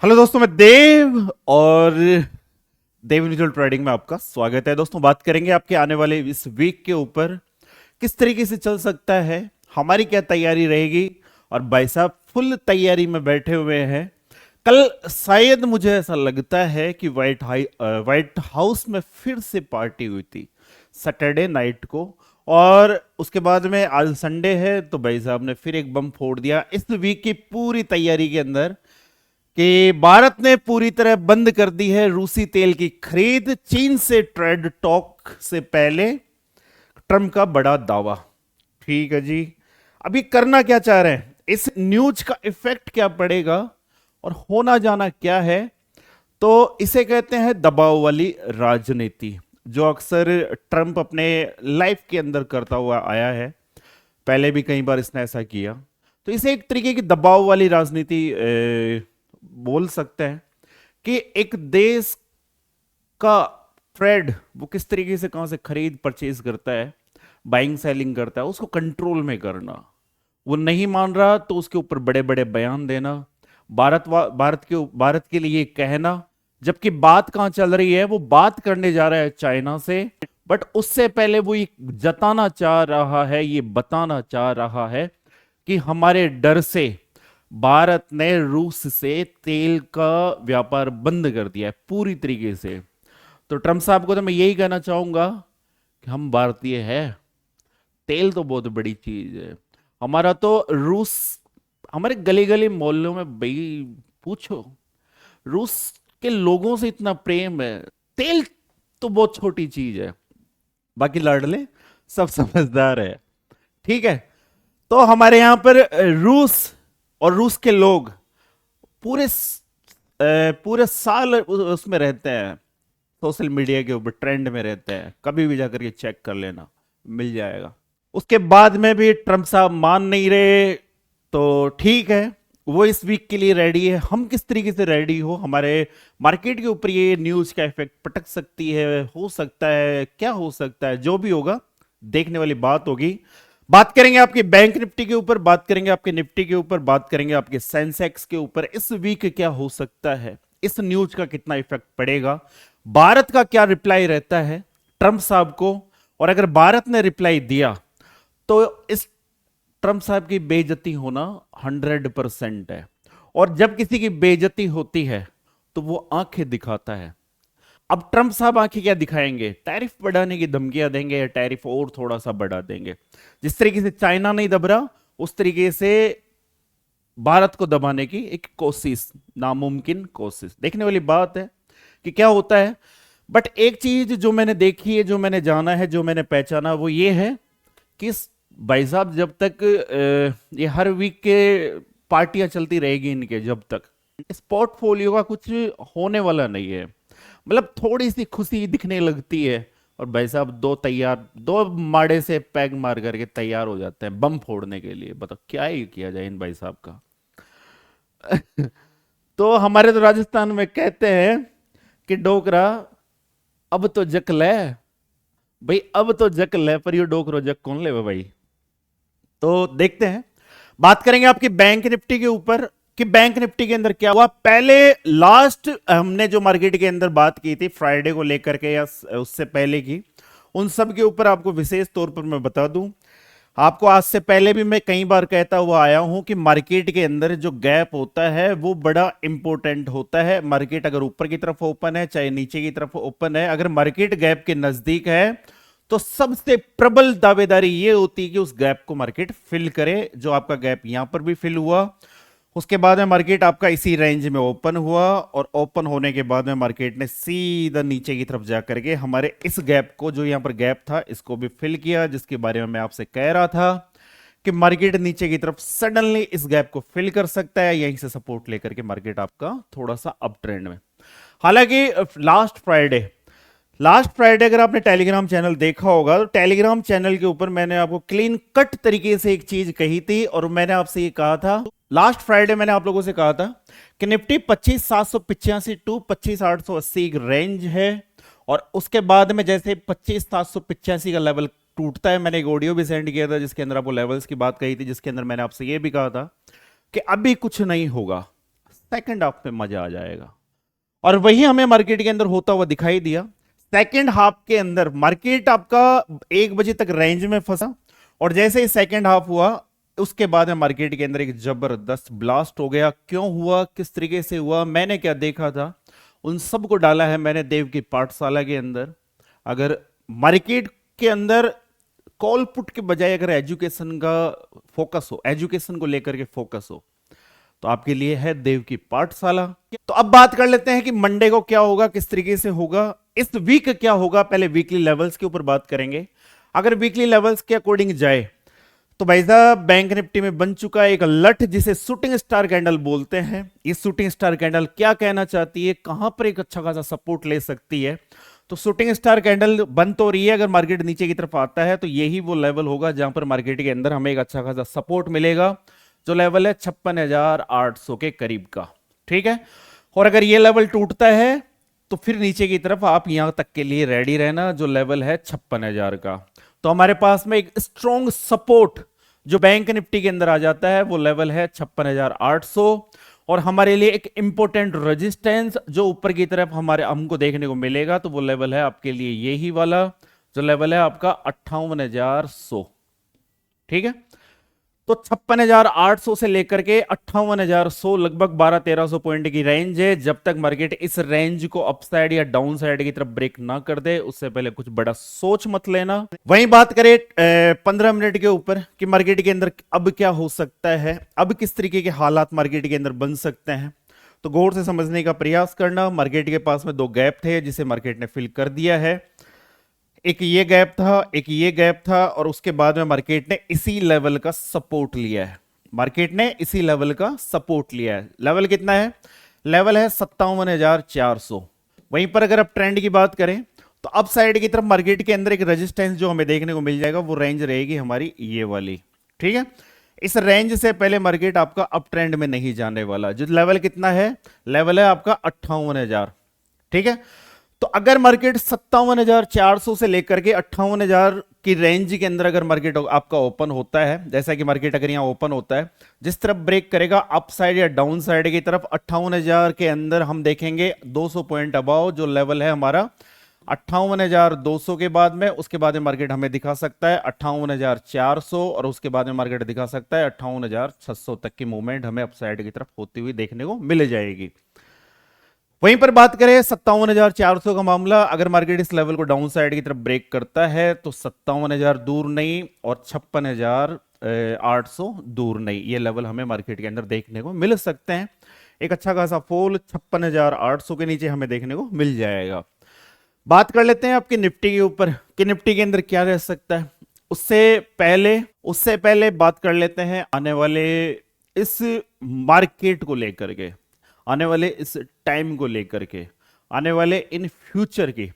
Hello दोस्तों, मैं देव और देव इंडिविजुअल ट्रेडिंग में आपका स्वागत है। दोस्तों, बात करेंगे आपके आने वाले इस वीक के ऊपर किस तरीके से चल सकता है, हमारी क्या तैयारी रहेगी। और भाई साहब फुल तैयारी में बैठे हुए हैं। कल शायद मुझे ऐसा लगता है कि व्हाइट हाउस में फिर से पार्टी हुई थी सैटरडे नाइट को। और उसके बाद में आज संडे है तो भाई साहब ने फिर एक बम फोड़ दिया इस वीक की पूरी तैयारी के अंदर कि भारत ने पूरी तरह बंद कर दी है रूसी तेल की खरीद। चीन से ट्रेड टॉक से पहले ट्रम्प का बड़ा दावा। ठीक है जी, अभी करना क्या चाह रहे हैं, इस न्यूज का इफेक्ट क्या पड़ेगा और होना जाना क्या है। तो इसे कहते हैं दबाव वाली राजनीति, जो अक्सर ट्रम्प अपने लाइफ के अंदर करता हुआ आया है। पहले भी कई बार इसने ऐसा किया। तो इसे एक तरीके की दबाव वाली राजनीति बोल सकते हैं कि एक देश का ट्रेड वो किस तरीके से कहां से खरीद परचेज करता है, बाइंग सेलिंग करता है, उसको कंट्रोल में करना। वो नहीं मान रहा तो उसके ऊपर बड़े बड़े बयान देना, भारत के लिए कहना। जबकि बात कहां चल रही है, वो बात करने जा रहा है चाइना से। बट उससे पहले वो ये जताना चाह रहा है, ये बताना चाह रहा है कि हमारे डर से भारत ने रूस से तेल का व्यापार बंद कर दिया है पूरी तरीके से। तो ट्रम्प साहब को तो मैं यही कहना चाहूंगा कि हम भारतीय हैं, तेल तो बहुत बड़ी चीज है। हमारा तो रूस, हमारे गली गली मोहल्लों में भाई पूछो, रूस के लोगों से इतना प्रेम है। तेल तो बहुत छोटी चीज है, बाकी लाडले सब समझदार है। ठीक है। तो हमारे यहां पर रूस और रूस के लोग पूरे साल उसमें रहते हैं, सोशल मीडिया के ऊपर ट्रेंड में रहते हैं। कभी भी जाकर के चेक कर लेना, मिल जाएगा। उसके बाद में भी ट्रम्प साहब मान नहीं रहे। तो ठीक है, वो इस वीक के लिए रेडी है। हम किस तरीके से रेडी हो, हमारे मार्केट के ऊपर ये न्यूज का इफेक्ट पटक सकती है, हो सकता है, क्या हो सकता है, जो भी होगा देखने वाली बात होगी। बात करेंगे आपके बैंक निफ्टी के ऊपर, बात करेंगे आपके निफ्टी के ऊपर, बात करेंगे आपके सेंसेक्स के ऊपर। इस वीक क्या हो सकता है, इस न्यूज का कितना इफेक्ट पड़ेगा, भारत का क्या रिप्लाई रहता है ट्रंप साहब को। और अगर भारत ने रिप्लाई दिया तो इस ट्रंप साहब की बेइज्जती होना 100% है। और जब किसी की बेइज्जती होती है तो वो आंखें दिखाता है। अब ट्रंप साहब आंखें क्या दिखाएंगे, टैरिफ बढ़ाने की धमकियां देंगे या टैरिफ और थोड़ा सा बढ़ा देंगे। जिस तरीके से चाइना नहीं दब रहा, उस तरीके से भारत को दबाने की एक कोशिश, नामुमकिन कोशिश। देखने वाली बात है कि क्या होता है। बट एक चीज जो मैंने देखी है, जो मैंने जाना है, जो मैंने पहचाना, वो ये है कि भाई साहब जब तक ये हर वीक के पार्टियां चलती रहेगी इनके, जब तक इस पोर्टफोलियो का कुछ होने वाला नहीं है। मतलब थोड़ी सी खुशी दिखने लगती है और भाई साहब दो माड़े से पैग मार करके तैयार हो जाते हैं बम फोड़ने के लिए। बताओ क्या ही किया जाए इन भाई साहब का। तो हमारे तो राजस्थान में कहते हैं कि डोकरा अब तो जक ले भाई, अब तो जक ले, पर ये डोकरो जक कौन ले भाई। तो देखते हैं, बात करेंगे आपकी बैंक निफ्टी के ऊपर कि बैंक निफ्टी के अंदर क्या हुआ। पहले लास्ट हमने जो मार्केट के अंदर बात की थी फ्राइडे को लेकर के या उससे पहले की, उन सब के ऊपर आपको विशेष तौर पर मैं बता दूं। आपको आज से पहले भी मैं कई बार कहता हुआ आया हूं कि मार्केट के अंदर जो गैप होता है वो बड़ा इंपॉर्टेंट होता है। मार्केट अगर ऊपर की तरफ ओपन है चाहे नीचे की तरफ ओपन है, अगर मार्केट गैप के नजदीक है तो सबसे प्रबल दावेदारी ये होती है कि उस गैप को मार्केट फिल करे। जो आपका गैप यहां पर भी फिल हुआ, उसके बाद में मार्केट आपका इसी रेंज में ओपन हुआ और ओपन होने के बाद में मार्केट ने सीधा नीचे की तरफ जाकर के हमारे इस गैप को, जो यहां पर गैप था, इसको भी फिल किया, जिसके बारे में मैं आपसे कह रहा था कि मार्केट नीचे की तरफ सडनली इस गैप को फिल कर सकता है। यहीं से सपोर्ट लेकर के मार्केट आपका थोड़ा सा अप ट्रेंड में। हालांकि लास्ट फ्राइडे अगर आपने टेलीग्राम चैनल देखा होगा तो टेलीग्राम चैनल के ऊपर मैंने आपको क्लीन कट तरीके से एक चीज कही थी और मैंने आपसे ये कहा था, लास्ट फ्राइडे मैंने आप लोगों से कहा था कि निफ्टी 25,785 टू 25,880 एक रेंज है। और उसके बाद में जैसे 25,785 का लेवल टूटता है, मैंने एक ऑडियो भी सेंड किया था जिसके अंदर आपको लेवल्स की बात कही थी, जिसके अंदर मैंने आपसे ये भी कहा था कि अभी कुछ नहीं होगा, सेकंड हाफ में मजा आ जाएगा। और वही हमें मार्केट के अंदर होता हुआ दिखाई दिया। सेकंड हाफ के अंदर मार्केट आपका 1 बजे तक रेंज में फंसा, और जैसे ही सेकंड हाफ हुआ उसके बाद में मार्केट के अंदर एक जबरदस्त ब्लास्ट हो गया। क्यों हुआ, किस तरीके से हुआ, मैंने क्या देखा था, उन सबको डाला है मैंने देव की पाठशाला के अंदर। अगर मार्केट के अंदर कॉल पुट के बजाय अगर एजुकेशन का फोकस हो, एजुकेशन को लेकर के फोकस हो, तो आपके लिए है देव की पाठशाला। तो अब बात कर लेते हैं कि मंडे को क्या होगा, किस तरीके से होगा, इस वीक क्या होगा। पहले वीकली लेवल्स के ऊपर बात करेंगे। अगर वीकली लेवल्स के अकॉर्डिंग जाए तो भाई साहब बैंक निफ्टी में बन चुका है एक लठ जिसे शूटिंग स्टार कैंडल बोलते हैं। ये शूटिंग स्टार कैंडल क्या कहना चाहती है, कहां पर एक अच्छा खासा सपोर्ट ले सकती है। तो शूटिंग स्टार कैंडल बन तो रही है, अगर मार्केट नीचे की तरफ आता है तो यही वो लेवल होगा जहां पर मार्केट के अंदर हमें एक अच्छा खासा सपोर्ट मिलेगा, जो लेवल है 56,800 के करीब का। ठीक है, और अगर ये लेवल टूटता है तो फिर नीचे की तरफ आप यहां तक के लिए रेडी रहना, जो लेवल है 56,000 का। तो हमारे पास में एक स्ट्रॉन्ग सपोर्ट जो बैंक निफ्टी के अंदर आ जाता है वो लेवल है 56,800, और हमारे लिए एक इंपॉर्टेंट रेजिस्टेंस जो ऊपर की तरफ हमारे हमको देखने को मिलेगा तो वो लेवल है आपके लिए यही वाला, जो लेवल है आपका 58,100। ठीक है, तो 56,800 से लेकर के 58,100 लगभग 1200-1300 पॉइंट की रेंज है। जब तक मार्केट इस रेंज को अपसाइड या डाउन साइड की तरफ ब्रेक ना कर दे उससे पहले कुछ बड़ा सोच मत लेना। वहीं बात करें 15 मिनट के ऊपर कि मार्केट के अंदर अब क्या हो सकता है, अब किस तरीके के हालात मार्केट के अंदर बन सकते हैं, तो गौर से समझने का प्रयास करना। मार्केट के पास में 2 गैप थे जिसे मार्केट ने फिल कर दिया है। एक ये गैप था, एक ये गैप था, और उसके बाद में मार्केट ने इसी लेवल का सपोर्ट लिया है। मार्केट ने इसी लेवल का सपोर्ट लिया है। लेवल कितना है, लेवल है 57,400। वहीं पर अगर आप ट्रेंड की बात करें तो अप साइड की तरफ मार्केट के अंदर एक रेजिस्टेंस जो हमें देखने को मिल जाएगा वो रेंज रहेगी हमारी ये वाली। ठीक है, इस रेंज से पहले मार्केट आपका अप ट्रेंड में नहीं जाने वाला। जो लेवल कितना है, लेवल है आपका 58,000। ठीक है, तो अगर मार्केट 57,400 से लेकर के 58,000 की रेंज के अंदर अगर मार्केट आपका ओपन होता है, जैसा कि मार्केट अगर यहां ओपन होता है, जिस तरफ ब्रेक करेगा अप साइड या डाउन साइड की तरफ 58,000 के अंदर हम देखेंगे 200 पॉइंट अबाव जो लेवल है हमारा 58,200 के बाद में, उसके बाद में मार्केट हमें दिखा सकता है 58,400, और उसके बाद में मार्केट दिखा सकता है 58,600 तक की मूवमेंट हमें अप साइड की तरफ होती हुई देखने को मिल जाएगी। वहीं पर बात करें 57,400 का मामला, अगर मार्केट इस लेवल को डाउन साइड की तरफ ब्रेक करता है तो 57,000 दूर नहीं और 56,800 दूर नहीं, ये लेवल हमें मार्केट के अंदर देखने को मिल सकते हैं। एक अच्छा खासा फॉल 56,800 के नीचे हमें देखने को मिल जाएगा। बात कर लेते हैं आपके निफ्टी के ऊपर कि निफ्टी के अंदर क्या रह सकता है। उससे पहले बात कर लेते हैं आने वाले इस मार्केट को लेकर के, आने वाले इस टाइम को लेकर के, आने वाले इन फ्यूचर की,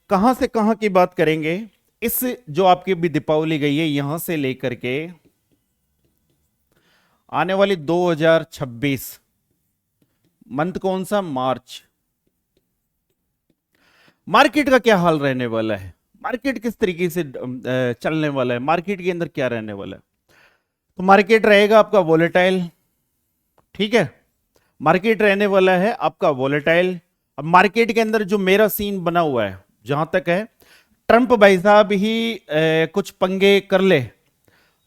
कहां से कहां की बात करेंगे। इस जो आपकी भी दीपावली गई है यहां से लेकर के आने वाली 2026 मंथ कौन सा, मार्च, मार्केट का क्या हाल रहने वाला है, मार्केट किस तरीके से चलने वाला है, मार्केट के अंदर क्या रहने वाला है। तो मार्केट रहेगा आपका वोलेटाइल। ठीक है, मार्केट रहने वाला है आपका वोलेटाइल। अब मार्केट के अंदर जो मेरा सीन बना हुआ है जहां तक है, ट्रंप भाई साहब ही कुछ पंगे कर ले,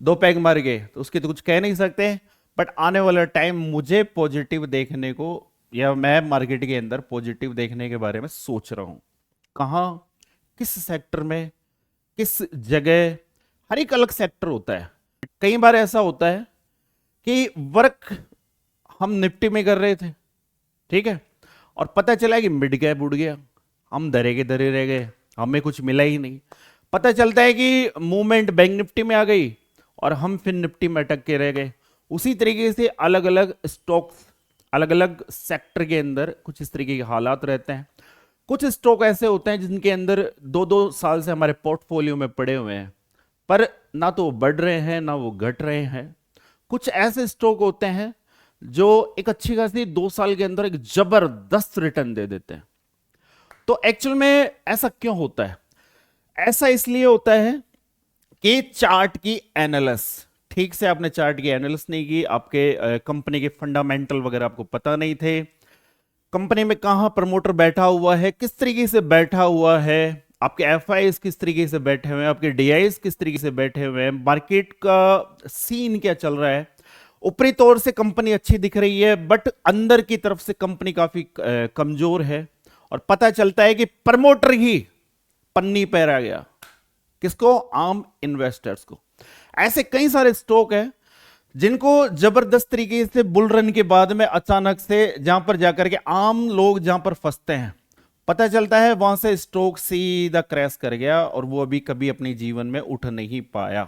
2 पैग मार गए तो उसकी तो कुछ कह नहीं सकते, बट आने वाला टाइम मुझे पॉजिटिव देखने को, या मैं मार्केट के अंदर पॉजिटिव देखने के बारे में सोच रहा हूं। कहां, किस सेक्टर में, किस जगह, हर एक अलग सेक्टर होता है। कई बार ऐसा होता है कि वर्क हम निफ्टी में कर रहे थे, ठीक है, और पता चला कि मिड कैप उड़ गया, हम धरे के धरे रह गए, हमें कुछ मिला ही नहीं। पता चलता है कि मूवमेंट बैंक निफ्टी में आ गई और हम फिर निफ्टी में अटक के रह गए। उसी तरीके से अलग अलग स्टॉक्स, अलग अलग सेक्टर के अंदर कुछ इस तरीके के हालात रहते हैं। कुछ स्टॉक ऐसे होते हैं जिनके अंदर 2-2 साल से हमारे पोर्टफोलियो में पड़े हुए हैं, पर ना तो वो बढ़ रहे हैं ना वो घट रहे हैं। कुछ ऐसे स्टॉक होते हैं जो एक अच्छी खासी 2 साल के अंदर एक जबरदस्त रिटर्न दे देते हैं। तो एक्चुअल में ऐसा क्यों होता है? ऐसा इसलिए होता है कि चार्ट की एनालिसिस, ठीक से आपने चार्ट की एनालिसिस नहीं की, आपके कंपनी के फंडामेंटल वगैरह आपको पता नहीं थे, कंपनी में कहां प्रमोटर बैठा हुआ है, किस तरीके से बैठा हुआ है, आपके एफआईएस किस तरीके से बैठे हुए हैं, आपके डीआईएस किस तरीके से बैठे हुए हैं, मार्केट का सीन क्या चल रहा है। ऊपरी तौर से कंपनी अच्छी दिख रही है बट अंदर की तरफ से कंपनी काफी कमजोर है, और पता चलता है कि प्रमोटर ही पन्नी पैरा गया। किसको? आम इन्वेस्टर्स को। ऐसे कई सारे स्टॉक है जिनको जबरदस्त तरीके से बुल रन के बाद में अचानक से जहां पर जाकर के आम लोग जहां पर फंसते हैं, पता चलता है वहां से स्टॉक सीधा क्रैश कर गया और वो अभी कभी अपने जीवन में उठ नहीं पाया।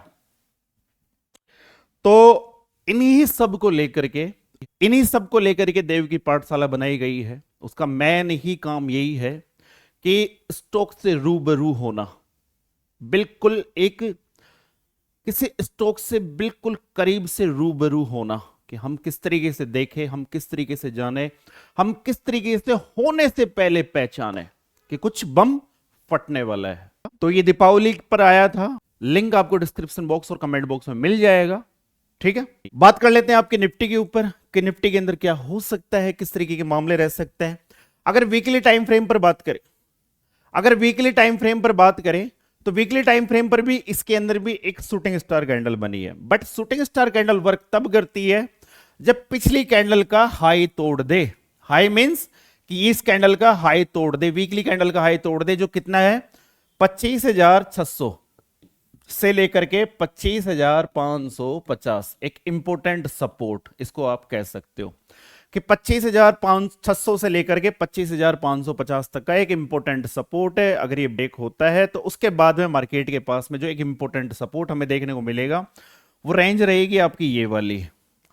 तो इन्हीं सब को लेकर के देव की पाठशाला बनाई गई है। उसका मेन ही काम यही है कि स्टॉक से रूबरू होना, बिल्कुल एक किसी स्टॉक से बिल्कुल करीब से रूबरू होना, कि हम किस तरीके से देखें, हम किस तरीके से जाने, हम किस तरीके से होने से पहले पहचाने कि कुछ बम फटने वाला है। तो ये दीपावली पर आया था, लिंक आपको डिस्क्रिप्शन बॉक्स और कमेंट बॉक्स में मिल जाएगा। ठीक है, बात कर लेते हैं आपके निफ्टी के ऊपर कि निफ्टी के अंदर क्या हो सकता है, किस तरीके के मामले रह सकते हैं। अगर वीकली टाइम फ्रेम पर बात करें तो वीकली टाइम फ्रेम पर भी इसके अंदर भी एक शूटिंग स्टार कैंडल बनी है, but shooting star candle work तब करती है जब पिछली कैंडल का हाई तोड़ दे। हाई मींस कि इस कैंडल का हाई तोड़ दे, वीकली कैंडल का हाई तोड़ दे, जो कितना है 25,600 से लेकर के 25,550, एक इंपोर्टेंट सपोर्ट इसको आप कह सकते हो कि 25,600 से लेकर के 25,550 तक का एक इंपोर्टेंट सपोर्ट है। अगर ये ब्रेक होता है तो उसके बाद में मार्केट के पास में जो एक इंपोर्टेंट सपोर्ट हमें देखने को मिलेगा वो रेंज रहेगी आपकी ये वाली,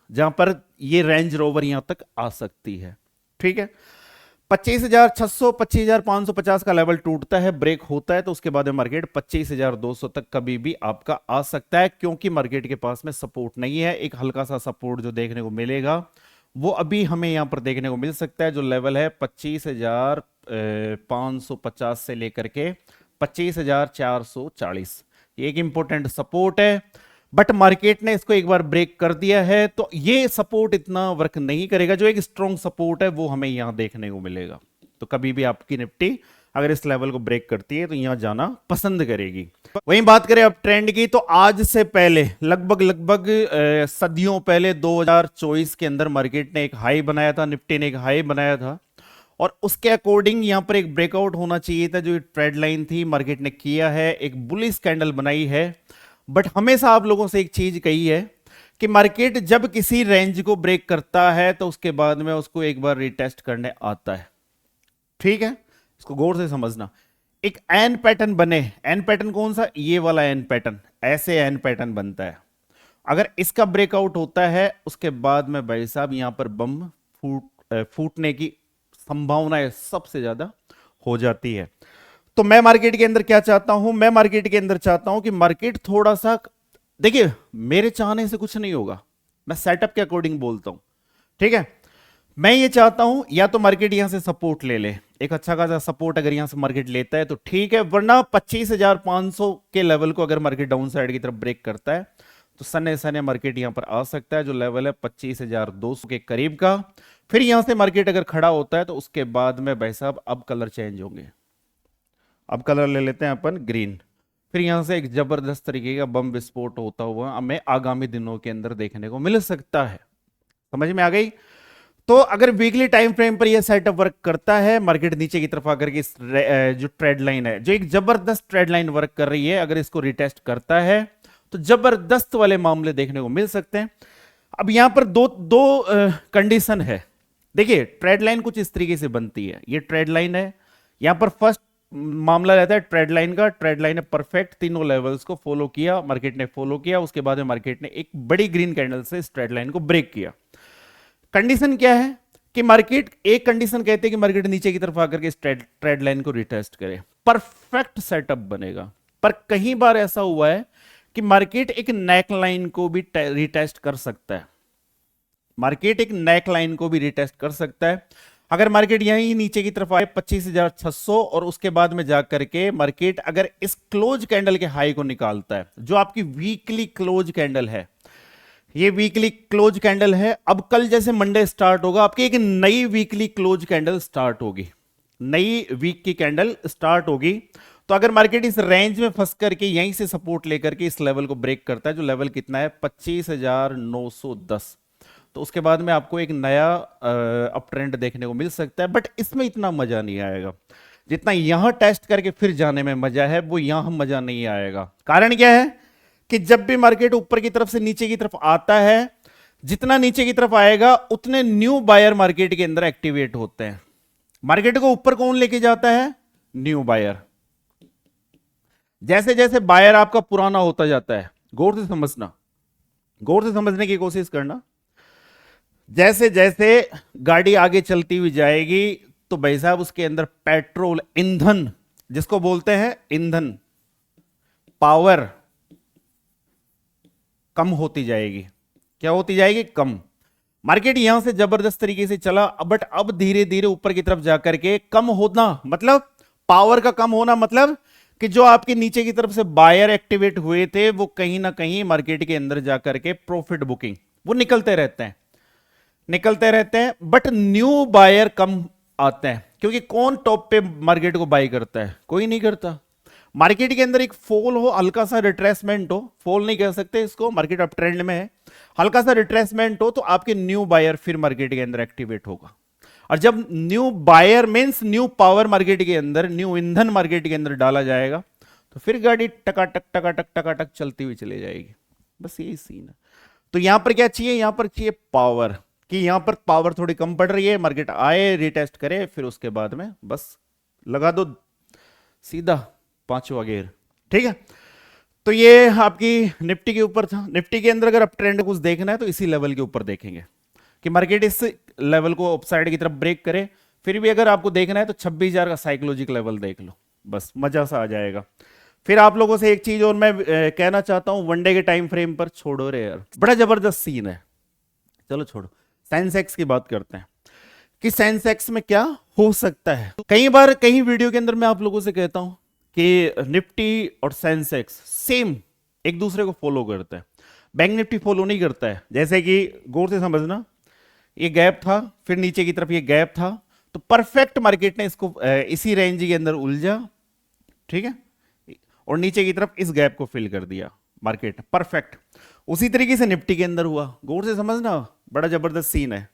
जहां पर ये रेंज रोवर यहां तक आ सकती है। ठीक है, 25,600 25,550 का लेवल टूटता है, ब्रेक होता है, तो उसके बाद में मार्केट 25,200 तक कभी भी आपका आ सकता है, क्योंकि मार्केट के पास में सपोर्ट नहीं है। एक हल्का सा सपोर्ट जो देखने को मिलेगा वो अभी हमें यहां पर देखने को मिल सकता है, जो लेवल है 25,550 से लेकर के 25,440। ये एक इंपॉर्टेंट सपोर्ट है, बट मार्केट ने इसको एक बार ब्रेक कर दिया है, तो ये सपोर्ट इतना वर्क नहीं करेगा। जो एक स्ट्रॉन्ग सपोर्ट है वो हमें यहां देखने को मिलेगा। तो कभी भी आपकी निफ्टी अगर इस लेवल को ब्रेक करती है तो यहां जाना पसंद करेगी। वहीं बात करें अब ट्रेंड की, तो आज से पहले लगभग सदियों पहले 2024 के अंदर मार्केट ने एक हाई बनाया था, निफ्टी ने एक हाई बनाया था, और उसके अकॉर्डिंग यहां पर एक ब्रेकआउट होना चाहिए था, जो ट्रेड लाइन थी, मार्केट ने किया है, एक बुलिश कैंडल बनाई है। बट हमेशा आप लोगों से एक चीज कही है कि मार्केट जब किसी रेंज को ब्रेक करता है तो उसके बाद में उसको एक बार रिटेस्ट करने आता है। ठीक है, इसको गौर से समझना। एक एन पैटर्न बने, एन पैटर्न कौन सा? ये वाला एन पैटर्न, ऐसे एन पैटर्न बनता है। अगर इसका ब्रेकआउट होता है उसके बाद में भाई साहब यहां पर बम फूटने की संभावना सबसे ज्यादा हो जाती है। तो मैं मार्केट के अंदर क्या चाहता हूं? मैं मार्केट के अंदर चाहता हूं कि मार्केट थोड़ा सा, देखिए मेरे चाहने से कुछ नहीं होगा, मैं सेटअप के अकॉर्डिंग बोलता हूं। ठीक है, मैं ये चाहता हूं या तो मार्केट यहां से सपोर्ट ले ले, एक अच्छा खासा सपोर्ट अगर यहां से मार्केट लेता है तो ठीक है, वरना 25,500 के लेवल को अगर मार्केट डाउन साइड की तरफ ब्रेक करता है तो सन्ने सन्ने मार्केट यहां पर आ सकता है, जो लेवल है 25,200 के करीब का। फिर यहां से मार्केट अगर खड़ा होता है तो उसके बाद में भाई साहब अब कलर चेंज होंगे। अब कलर ले लेते हैं अपन ग्रीन। फिर यहां से एक जबरदस्त तरीके का बम विस्फोट होता हुआ हमें आगामी दिनों के अंदर देखने को मिल सकता है। समझ में आ गई? तो अगर वीकली टाइम फ्रेम पर यह सेटअप वर्क करता है, मार्केट नीचे की तरफ आकर के जो ट्रेड लाइन है, जो एक जबरदस्त ट्रेड लाइन वर्क कर रही है, अगर इसको रिटेस्ट करता है तो जबरदस्त वाले मामले देखने को मिल सकते हैं। अब यहां पर दो कंडीशन है। देखिए ट्रेड लाइन कुछ इस तरीके से बनती है, ये ट्रेड लाइन है, यहां पर फर्स्ट मामला रहता है ट्रेड लाइन का। ट्रेड लाइन ने परफेक्ट तीनों लेवल्स को फॉलो किया, मार्केट ने फॉलो किया, उसके बाद में मार्केट ने एक बड़ी ग्रीन कैंडल से इस ट्रेड लाइन को ब्रेक किया। कंडीशन क्या है कि मार्केट, एक कंडीशन कहते हैं कि मार्केट नीचे की तरफ आकर के इस ट्रेड लाइन को रिटेस्ट करे, परफेक्ट सेटअप बनेगा। पर कई बार ऐसा हुआ है कि मार्केट एक नेक लाइन को भी रिटेस्ट कर सकता है, मार्केट एक नेक लाइन को भी रिटेस्ट कर सकता है। अगर मार्केट यहीं नीचे की तरफ आए 25,600 और उसके बाद में जाकर के मार्केट अगर इस क्लोज कैंडल के हाई को निकालता है, जो आपकी वीकली क्लोज कैंडल है, ये वीकली क्लोज कैंडल है। अब कल जैसे मंडे स्टार्ट होगा, आपकी एक नई वीकली क्लोज कैंडल स्टार्ट होगी, नई वीक की कैंडल स्टार्ट होगी। तो अगर मार्केट इस रेंज में फंस करके यहीं से सपोर्ट लेकर के इस लेवल को ब्रेक करता है, जो लेवल कितना है 25,910, तो उसके बाद में आपको एक नया अप ट्रेंड देखने को मिल सकता है। बट इसमें इतना मजा नहीं आएगा जितना यहां टेस्ट करके फिर जाने में मजा है, वो यहां मजा नहीं आएगा। कारण क्या है कि जब भी मार्केट ऊपर की तरफ से नीचे की तरफ आता है, जितना नीचे की तरफ आएगा उतने न्यू बायर मार्केट के अंदर एक्टिवेट होते हैं। मार्केट को ऊपर कौन लेके जाता है? New buyer. जैसे जैसे बायर आपका पुराना होता जाता है, गौर से समझना, गौर से समझने की कोशिश करना, जैसे जैसे गाड़ी आगे चलती हुई जाएगी तो भाई साहब उसके अंदर पेट्रोल, ईंधन, जिसको बोलते हैं ईंधन, पावर कम होती जाएगी। क्या होती जाएगी? कम। मार्केट यहां से जबरदस्त तरीके से चला, बट अब धीरे धीरे ऊपर की तरफ जाकर के कम होना, मतलब पावर का कम होना, मतलब कि जो आपके नीचे की तरफ से बायर एक्टिवेट हुए थे वो कहीं ना कहीं मार्केट के अंदर जाकर के प्रॉफिट बुकिंग वो निकलते रहते हैं, निकलते रहते हैं। बट न्यू बायर कम आते हैं, क्योंकि कौन टॉप पे मार्केट को बाई करता है? कोई नहीं करता। मार्केट के अंदर एक फॉल हो, हल्का सा रिट्रेसमेंट हो, फॉल नहीं कह सकते इसको, मार्केट अब ट्रेंड में है, हल्का सा रिट्रेसमेंट हो, तो आपके न्यू बायर फिर मार्केट के अंदर एक्टिवेट होगा। और जब new buyer means new power market के अंदर, न्यू ईंधन मार्केट के अंदर डाला जाएगा, तो फिर गाड़ी टकाटक टकाटक टकाटक चलती हुई चली जाएगी। बस यही सीन है। तो यहां पर क्या चाहिए? यहां पर चाहिए पावर, कि यहां पर पावर थोड़ी कम पड़ रही है, मार्केट आए, रिटेस्ट करे, फिर उसके बाद में बस लगा दो सीधा पांचवा गेयर। ठीक है, तो ये आपकी निफ्टी के ऊपर था। निफ्टी के अंदर अगर आप ट्रेंड कुछ देखना है तो इसी लेवल के ऊपर देखेंगे कि मार्केट इस लेवल को अपसाइड की तरफ ब्रेक करे। फिर भी अगर आपको देखना है तो 26,000 का साइकोलॉजिक लेवल देख लो, बस मजा सा आ जाएगा। फिर आप लोगों से एक चीज और मैं कहना चाहता हूं, वनडे के टाइम फ्रेम पर छोड़ो रे यार, बड़ा जबरदस्त सीन है। चलो छोड़ो, सेंसेक्स की बात करते हैं कि सेंसेक्स में क्या हो सकता है। कई बार कई वीडियो के अंदर मैं आप लोगों से कहता हूं कि निफ्टी और सेंसेक्स सेम एक दूसरे को फॉलो करते हैं। बैंक निफ्टी फॉलो नहीं करता है। जैसे कि गौर से समझना, ये गैप था, फिर नीचे की तरफ ये गैप था, तो परफेक्ट मार्केट ने इसको इसी रेंज के अंदर उलझा, ठीक है, और नीचे की तरफ इस गैप को फिल कर दिया मार्केट, परफेक्ट। उसी तरीके से निफ्टी के अंदर हुआ। गौर से समझना, बड़ा जबरदस्त सीन है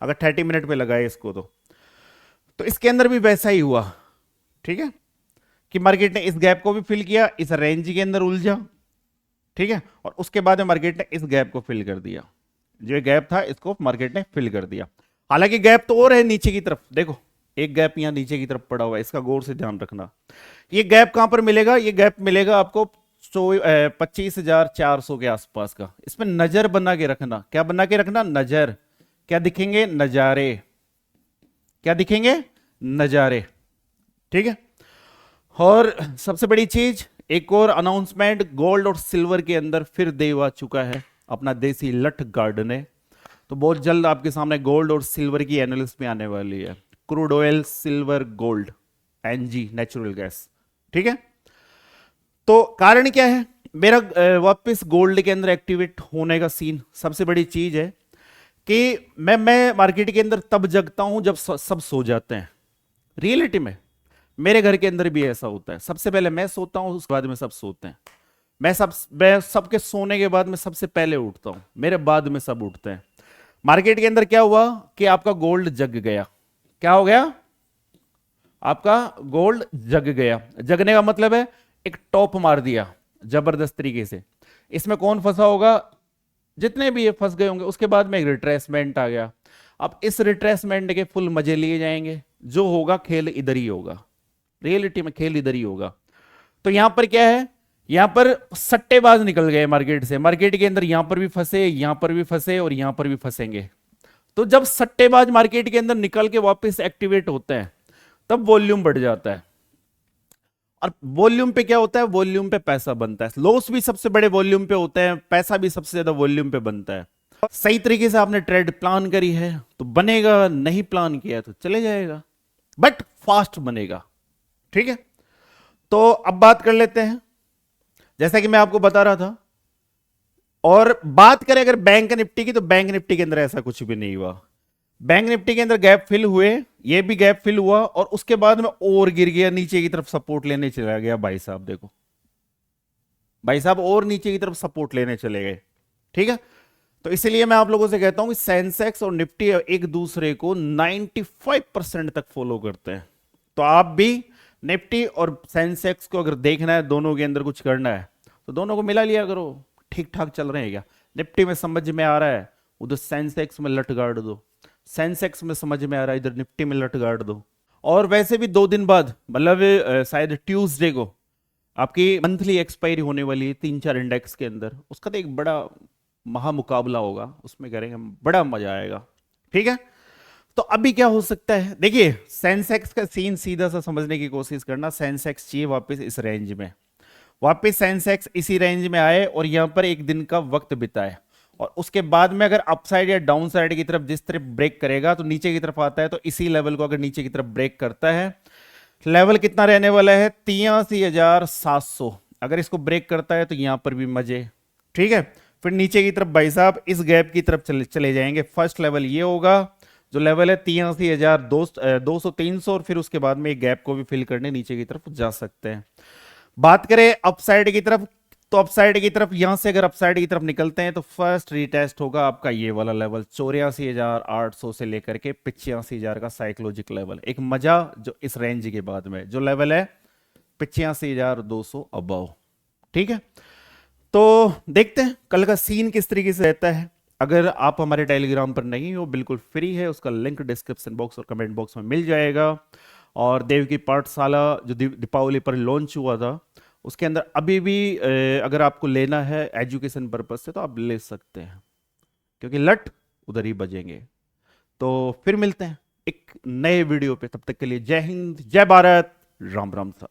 अगर 30 मिनट पे लगाए इसको तो इसके अंदर भी वैसा ही हुआ। ठीक है, कि मार्केट ने इस गैप को भी फिल किया, इस रेंज के अंदर उलझा, ठीक है, और उसके बाद में मार्केट ने इस गैप को फिल कर दिया। जो गैप था इसको मार्केट ने फिल कर दिया। हालांकि गैप तो और है नीचे की तरफ, देखो एक गैप यहां नीचे की तरफ पड़ा हुआ है, इसका गौर से ध्यान रखना। ये गैप कहां पर मिलेगा? ये गैप मिलेगा आपको 25,400 के आसपास का। इसमें नजर बना के रखना। क्या बना के रखना? नजर। क्या दिखेंगे? नजारे। क्या दिखेंगे? नजारे। ठीक है, और सबसे बड़ी चीज, एक और अनाउंसमेंट, गोल्ड और सिल्वर के अंदर फिर देव आ चुका है अपना देसी लठ गार्डन है। तो बहुत जल्द आपके सामने गोल्ड और सिल्वर की एनालिसिस में आने वाली है। Crude oil, silver, gold, NG, natural gas. ठीक है, तो कारण क्या है मेरा वापस गोल्ड के अंदर एक्टिवेट होने का सीन? सबसे बड़ी चीज है कि मैं मार्केट के अंदर तब जगता हूं जब सब सो जाते हैं। रियलिटी में मेरे घर के अंदर भी ऐसा होता है, सबसे पहले मैं सोता हूं, उसके बाद में सब सोते हैं। मैं सबके सोने के बाद में सबसे पहले उठता हूं, मेरे बाद में सब उठते हैं। मार्केट के अंदर क्या हुआ कि आपका गोल्ड जग गया। क्या हो गया? आपका गोल्ड जग गया। जगने का मतलब है एक टॉप मार दिया जबरदस्त तरीके से। इसमें कौन फंसा होगा? जितने भी ये फंस गए होंगे। उसके बाद में एक रिट्रेसमेंट आ गया। अब इस रिट्रेसमेंट के फुल मजे लिए जाएंगे। जो होगा खेल इधर ही होगा, रियलिटी में खेल इधर ही होगा। तो यहां पर क्या है? यहां पर सट्टेबाज निकल गए मार्केट से। मार्केट के अंदर यहां पर भी फंसे, यहां पर भी फंसे और यहां पर भी फंसेंगे। तो जब सट्टेबाज मार्केट के अंदर निकल के वापस एक्टिवेट होते हैं तब वॉल्यूम बढ़ जाता है। और वॉल्यूम पे क्या होता है? वॉल्यूम पे पैसा बनता है। लॉस भी सबसे बड़े वॉल्यूम पे होते हैं, पैसा भी सबसे ज्यादा वॉल्यूम पे बनता है। सही तरीके से आपने ट्रेड प्लान करी है तो बनेगा, नहीं प्लान किया तो चले जाएगा, बट फास्ट बनेगा। ठीक है, तो अब बात कर लेते हैं। जैसा कि मैं आपको बता रहा था, और बात करें अगर बैंक निफ्टी की, तो बैंक निफ्टी के अंदर ऐसा कुछ भी नहीं हुआ। बैंक निफ्टी के अंदर गैप फिल हुए, ये भी गैप फिल हुआ और उसके बाद में और गिर गया, नीचे की तरफ सपोर्ट लेने चला गया। भाई साहब देखो, भाई साहब और नीचे की तरफ सपोर्ट लेने चले गए। ठीक है, तो इसलिए मैं आप लोगों से कहता हूं कि सेंसेक्स और निफ्टी एक दूसरे को 95% तक फॉलो करते हैं। तो आप भी निफ्टी और सेंसेक्स को अगर देखना है, दोनों के अंदर कुछ करना है, तो दोनों को मिला लिया करो। ठीक ठाक चल रहे हैं क्या? निफ्टी में समझ में आ रहा है, उधर सेंसेक्स में लट गाड़ दो। सेंसेक्स में समझ में आ रहा है, इधर निफ्टी में लट गाड़ दो। और वैसे भी 2 दिन बाद, मतलब शायद ट्यूसडे को आपकी मंथली एक्सपायरी होने वाली है 3-4 इंडेक्स के अंदर। उसका तो एक बड़ा महामुकाबला होगा, उसमें करेंगे, बड़ा मजा आएगा। ठीक है, तो अभी क्या हो सकता है, देखिए सेंसेक्स का सीन सीधा सा समझने की कोशिश करना। सेंसेक्स चाहिए वापस इस रेंज में, वापस सेंसेक्स इसी रेंज में आए और यहां पर एक दिन का वक्त बिताए, और उसके बाद में अगर अपसाइड या डाउन साइड की तरफ जिस तरफ ब्रेक करेगा, तो नीचे की तरफ आता है, तो इसी लेवल को अगर नीचे की तरफ ब्रेक करता है, लेवल कितना रहने वाला है 83,700। अगर इसको ब्रेक करता है तो यहां पर भी मजे। ठीक है, फिर नीचे की तरफ भाई साहब इस गैप की तरफ चले जाएंगे। फर्स्ट लेवल ये होगा, जो लेवल है 83,200-300, और फिर उसके बाद में एक गैप को भी फिल करने नीचे की तरफ जा सकते हैं। बात करें अपसाइड की तरफ, तो अपसाइड की तरफ यहां से अगर अपसाइड की तरफ निकलते हैं, तो फर्स्ट रीटेस्ट होगा आपका ये वाला लेवल 84,800 से लेकर के 85,000 का साइकोलॉजिक लेवल। एक मजा जो इस रेंज के बाद में जो लेवल है 85,200 अबव। ठीक है, तो देखते हैं कल का सीन किस तरीके से रहता है। अगर आप हमारे टेलीग्राम पर नहीं हो, बिल्कुल फ्री है, उसका लिंक डिस्क्रिप्शन बॉक्स और कमेंट बॉक्स में मिल जाएगा। और देव की पाठशाला जो दीपावली पर लॉन्च हुआ था, उसके अंदर अभी भी अगर आपको लेना है एजुकेशन पर्पज से, तो आप ले सकते हैं, क्योंकि लट उधर ही बजेंगे। तो फिर मिलते हैं एक नए वीडियो पे, तब तक के लिए जय हिंद, जय भारत, राम राम सा।